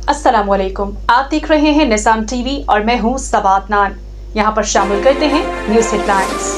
अस्सलामुअलैकुम, आप देख रहे हैं निज़ाम टीवी और मैं हूं सबात नान। यहां पर शामिल करते हैं न्यूज़ हेडलाइंस।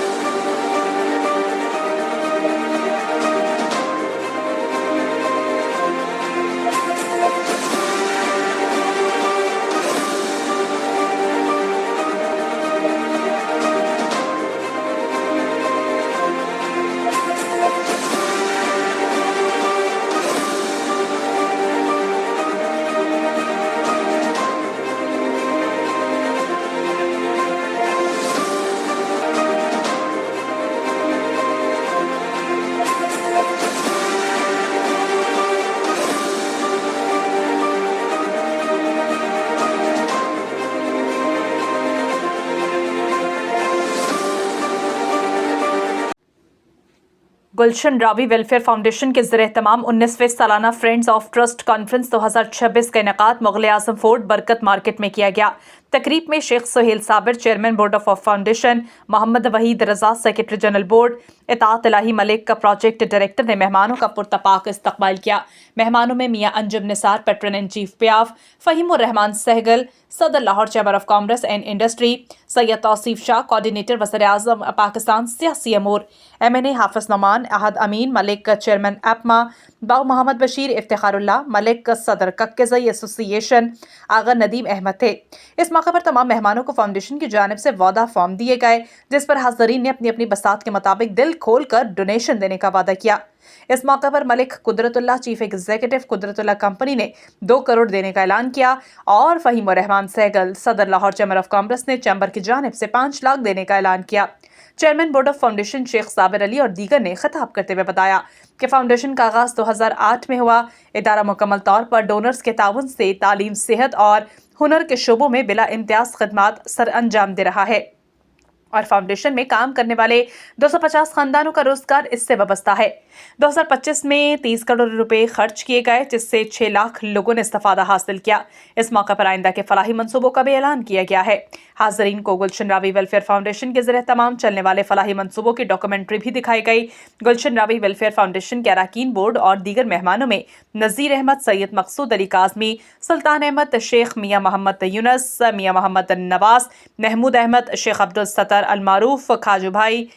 गुलशन रावी वेलफेयर फाउंडेशन के ज़रिए तमाम 19वें सालाना फ्रेंड्स ऑफ ट्रस्ट कॉन्फ्रेंस 2026 का इनेकाद मुग़ल आज़म फोर्ट बरकत मार्केट में किया गया। तकरीब में Sheikh Suhail Sabir chairman board of foundation, Mohammad Waheed Raza secretary general board, Itaat Ilahi Malik का प्रोजेक्ट डायरेक्टर ने मेहमानों का पुरतपाक इस्तकबाल किया। मेहमानों में Mian Anjum Nisar patron in chief PIAF, Fahimur Rehman Sehgal सदर Lahore chamber of commerce and industry, Syed Tauseef Shah coordinator वज़ीर आज़म पाकिस्तान सियासी अमूर, MNA Hafiz Noman, Ahad Amin Malik chairman APMA, Bao Mohammad Bashir, Iftikharullah Malik सदर कक्केज़ई एसोसिएशन, आगा नदीम अहमद थे। इस मौके पर तमाम मेहमानों को फाउंडेशन की जानिब से वादा फॉर्म दिए गए, जिस पर हाज़रीन ने अपनी अपनी बसात के मुताबिक दिल खोल कर डोनेशन देने का वादा किया। इस मौके पर Malik Qudratullah chief executive Qudratullah company ने 2 करोड़ देने का ऐलान किया और फ़हीमुर रहमान सहगल सदर लाहौर चैम्बर ऑफ कॉमर्स ने चैम्बर की जानिब से 5 लाख देने का ऐलान किया। Chairman board of foundation Sheikh Sabir Ali और दीगर ने खिताब करते हुए बताया कि फाउंडेशन का आगाज़ 2008 में हुआ। इदारा मुकम्मल तौर पर डोनर्स के ताउन से तालीम, सेहत और हुनर के शोबों में बिला इम्तियाज़ खिदमात सर अंजाम दे रहा है और फाउंडेशन में काम करने वाले 250 खानदानों का रोजगार इससे वाबस्ता है। 2025 में 30 करोड़ रुपए खर्च किए गए, जिससे 6 लाख लोगों ने इस्तेफादा हासिल किया। इस मौके पर आइंदा के फलाही मंसूबों का भी ऐलान किया गया है। हाज़रीन को गुलशन रावी वेलफेयर फाउंडेशन के जरिए तमाम चलने वाले फलाही मंसूबों की डॉक्यूमेंट्री भी दिखाई गई। गुलशन रावी वेलफेयर फाउंडेशन के अरकान बोर्ड और दीगर मेहमानों में नज़ीर अहमद, सैयद मकसूद अली काज़मी, सुल्तान अहमद, शेख मियाँ मोहम्मद यूनुस, मियाँ मोहम्मद नवाज, महमूद अहमद, शेख अब्दुल सत्तार अलमारूफ, खाजू भाई,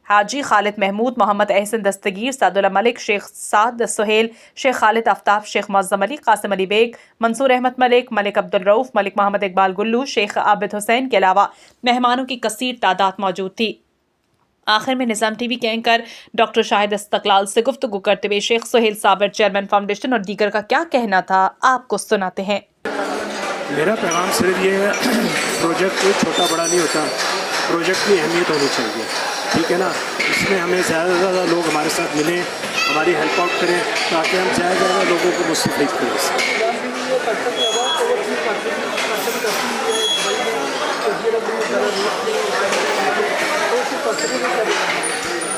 हाजी खालिद महमूद, मोहम्मद एहसन दस्तगीर, सादुल्ला मलिक, शेख साद सुहेल, शेख खालिद आफ्ताब, शेख मौज़म अली, कासिम अली बेग, मंसूर अहमद मलिक, मलिक अब्दुल रऊफ, मलिक मोहम्मद इकबाल गुल्लू, शेख आबिद हुसैन के अलावा मेहमानों की कसीर तादाद मौजूद थी। आखिर में निज़ाम टीवी के एंकर डॉक्टर शाहिद इस्तकलाल से गुफ्तगू करते हुए शेख सुहेल साबिर चेयरमैन फाउंडेशन और दीगर का क्या कहना था, आपको सुनाते हैं। मेरा पैगाम सिर्फ ये है, प्रोजेक्ट कोई छोटा बड़ा नहीं होता, प्रोजेक्ट की अहमियत होनी चाहिए, ठीक है ना। इसमें हमें ज़्यादा से ज़्यादा लोग हमारे साथ मिलें, हमारी हेल्प आउट करें, ताकि हम ज़्यादा से ज़्यादा लोगों को मुस्तफ़ीद करें।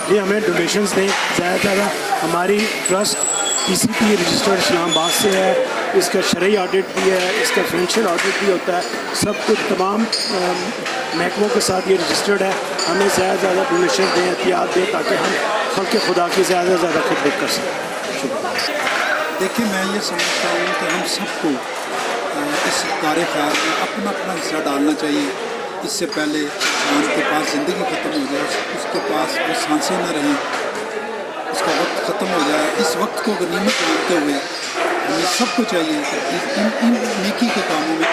जी हमें डोनेशंस दें ज़्यादा से ज़्यादा। हमारी ट्रस्ट PCP रजिस्टर्ड इस्लामाबाद से है, इसका शरई ऑडिट भी है, इसका फाइनेंशियल ऑडिट भी होता है, सब कुछ तमाम महकमों के साथ ये रजिस्टर्ड है। हमें ज़्यादा से ज़्यादा डोनेशन दें, एहतियात दें, ताकि हम खल्क़ खुदा की ज़्यादा से ज़्यादा खिदमत कर सकें। देखिए, मैं ये समझता हूँ कि हम सबको इस कार्य खैर में अपना अपना हिस्सा डालना चाहिए। इससे पहले इंसान के पास ज़िंदगी ख़त्म हो जाए, उसके पास वो सांसें न रहें, उसका वक्त ख़त्म हो जाए, इस वक्त को गनीमत मानते हुए हमें सबको चाहिए कि इन नेकी के कामों में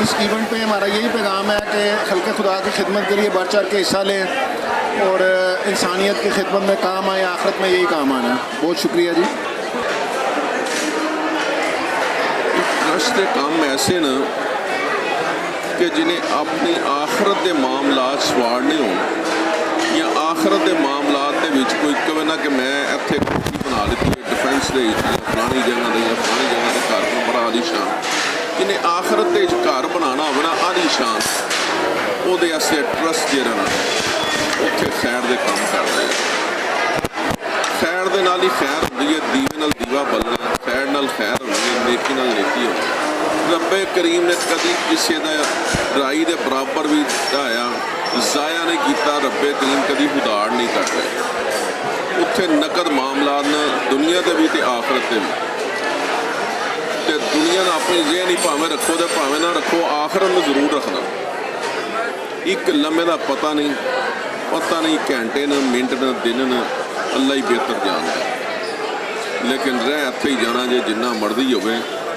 इस इवेंट पे हमारा यही पैगाम है कि खल्क़ खुदा की खिदमत के लिए बढ़ चढ़ के हिस्सा लें और इंसानियत की खिदमत में काम आए, आखिरत में यही काम आना है। बहुत शुक्रिया जी। ट्रस्ट के काम ऐसे न कि जिन्हें अपनी आखिरत के मामलात सवारने हो या आखिरत के मामलात के विच कोई कहे ना कि मैं इत्थे कोठी बना ली डिफेंस के फलानी जगह या फलानी जगह के घर को बड़ा आलीशान, जिन्हें आखिरत के घर बनाना हो ना आलीशान, वो ट्रस्ट जो ना उत्थे खैर के काम कर रहे हैं। खैर के नाल ही खैर होती है, दीवे नाल दीवा बलना, खैर नाल खैर होती है, नेकी नाल नेकी होती है। रब्बे करीम ने कभी किसी का राई के बराबर भी ढाया ज़ाया नहीं किया। रब्बे करीम कभी उधार नहीं कर रहे। उत्थे नकद मामला न दुनिया के भी तो आखिरत के भी। ਤੇ ਦੁਨੀਆ ਨੂੰ ਆਪਣੀ ਜ਼ਿਹਨ ਹੀ ਭਾਵੇਂ ਰੱਖੋ ਤੇ ਭਾਵੇਂ ਨਾ ਰੱਖੋ, ਆਖਰਤ ਨੂੰ ਜ਼ਰੂਰ ਰੱਖਣਾ। ਇੱਕ ਲੰਮੇ ਦਾ ਪਤਾ ਨਹੀਂ ਘੰਟੇ ਨੇ, ਮਿੰਟ ਨੇ, ਦਿਨ ਨੇ, ਅੱਲਾ ਹੀ ਬਿਹਤਰ ਜਾਣਦਾ। ਲੇਕਿਨ ਰਹਿ ਇੱਥੇ ਹੀ ਜਾਣਾ ਜੇ, ਜਿੰਨਾ ਮਰਜ਼ੀ ਹੋਵੇ,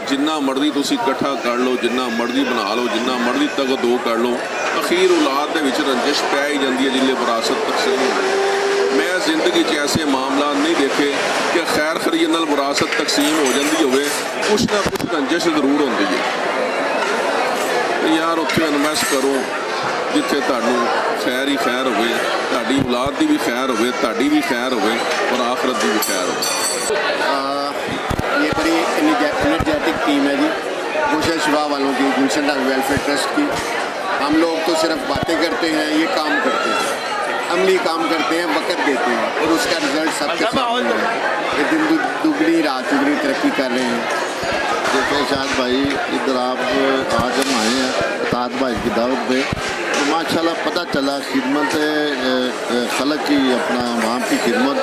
ਜਿੰਨਾ ਮਰਜ਼ੀ ਤੁਸੀਂ ਇਕੱਠਾ ਕਰ ਲਓ, ਜਿੰਨਾ ਮਰਜ਼ੀ ਬਣਾ ਲਓ, ਜਿੰਨਾ ਮਰਜ਼ੀ ਤਗਦੋ ਕਰ ਲਓ, ਅਖੀਰ ਔਲਾਦ ਦੇ ਵਿੱਚ ਰੰਜਿਸ਼ ਪੈ ਹੀ ਜਾਂਦੀ ਹੈ ਜਿਲੇ ਵਿਰਾਸਤ ਤਕਸੀਮ ਹੁੰਦੀ। ਮੈਂ ਜ਼ਿੰਦਗੀ 'ਚ ਐਸੇ ਮਾਮਲਾ ਨਹੀਂ ਦੇਖੇ ਕਿ ਖੈਰ ਖਰੀਦ ਨਾਲ ਵਿਰਾਸਤ ਤਕਸੀਮ ਹੋ ਜਾਂਦੀ ਹੋਵੇ, ਕੁਛ ਨਾ ਕੁਛ ਰੰਜਿਸ਼ ਜ਼ਰੂਰ ਹੁੰਦੀ ਹੈ। ਤੇ ਯਾਰ ਉੱਥੇ ਇਨਵੈਸਟ ਕਰੋ ਜਿੱਥੇ ਤੁਹਾਨੂੰ ਖੈਰ ਹੀ ਖੈਰ ਹੋਵੇ, ਤੁਹਾਡੀ ਔਲਾਦ ਦੀ ਵੀ ਖੈਰ ਹੋਵੇ, ਤੁਹਾਡੀ ਵੀ ਖੈਰ ਹੋਵੇ, ਔਰ ਆਖਰਤ ਦੀ भी खैर हो। ये बड़ी एनर्जेटिक टीम है जी, गुलशन शिफा वालों की, गुलशन वेलफेयर ट्रस्ट की। हम लोग तो सिर्फ बातें करते हैं, ये काम करते हैं, अमली काम करते हैं, वक़्त देते हैं, और उसका रिजल्ट सबके सामने है। ये दिन दुगनी रात चुगनी तरक्की कर रहे हैं। देखिए शाद भाई, इधर आप आज हम आए हैं ताज भाई की दावत पे, तो माशाल्लाह पता चला खिदमत खलक की, अपना वहाँ की खिदमत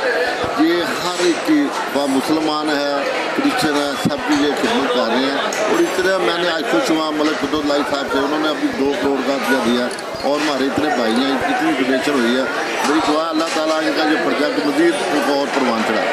ये हर एक की, वह मुसलमान है, क्रिश्चियन है, सबकी ये खिदमत कर रहे हैं। और इस तरह मैंने आज खुश हुआ मलिक कुतुबुल्लाह साहब से, उन्होंने अभी 2 करोड़ का रुपया दिया, और हमारे इतने भाई हैं, इतनी डोनेशन हुई है। मेरी दुआ अल्लाह ताला इनका जो प्रोजेक्ट मज़ीद और परवान चढ़ाए।